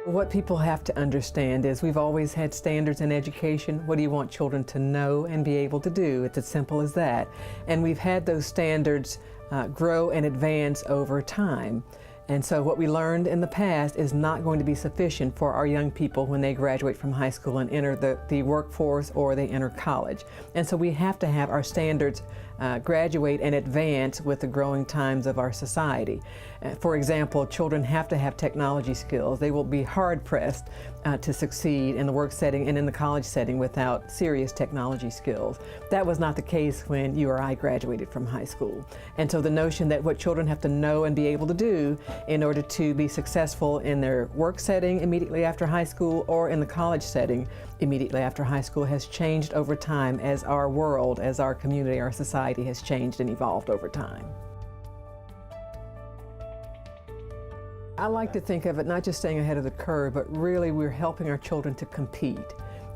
What people have to understand is we've always had standards in education. What do you want children to know and be able to do? It's as simple as that. And we've had those standards grow and advance over time. And so what we learned in the past is not going to be sufficient for our young people when they graduate from high school and enter the workforce or they enter college. And so we have to have our standards graduate and advance with the growing times of our society. For example, children have to have technology skills. They will be hard-pressed to succeed in the work setting and in the college setting without serious technology skills. That was not the case when you or I graduated from high school. And so the notion that what children have to know and be able to do in order to be successful in their work setting immediately after high school or in the college setting immediately after high school has changed over time as our world, as our community, our society has changed and evolved over time. I like to think of it not just staying ahead of the curve, but really we're helping our children to compete.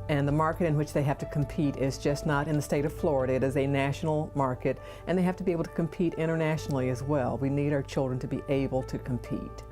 And the market in which they have to compete is just not in the state of Florida. It is a national market, and they have to be able to compete internationally as well. We need our children to be able to compete.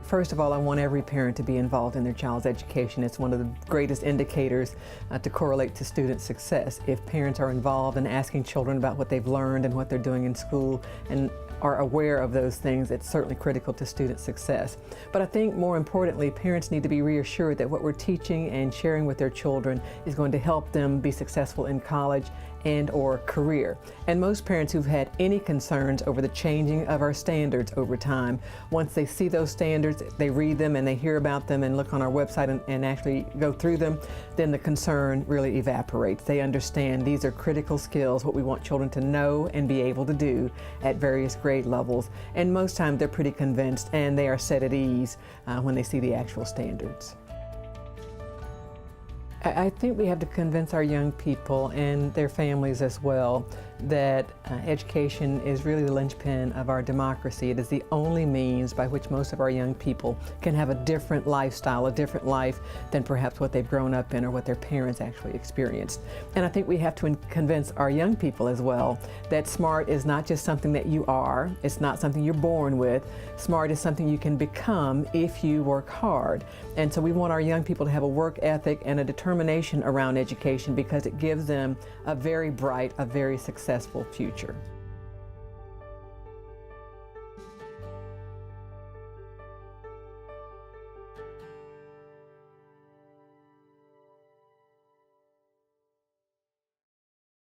First of all, I want every parent to be involved in their child's education. It's one of the greatest indicators to correlate to student success. If parents are involved in asking children about what they've learned and what they're doing in school and are aware of those things, it's certainly critical to student success. But I think more importantly, parents need to be reassured that what we're teaching and sharing with their children is going to help them be successful in college and or career. And most parents who've had any concerns over the changing of our standards over time, once they see those standards, they read them and they hear about them and look on our website and actually go through them, then the concern really evaporates. They understand these are critical skills, what we want children to know and be able to do at various grade levels. And most times they're pretty convinced and they are set at ease when they see the actual standards. I think we have to convince our young people and their families as well that education is really the linchpin of our democracy. It is the only means by which most of our young people can have a different lifestyle, a different life than perhaps what they've grown up in or what their parents actually experienced. And I think we have to convince our young people as well that smart is not just something that you are, it's not something you're born with. Smart is something you can become if you work hard. And so we want our young people to have a work ethic and a determination around education because it gives them a very bright, a very successful future.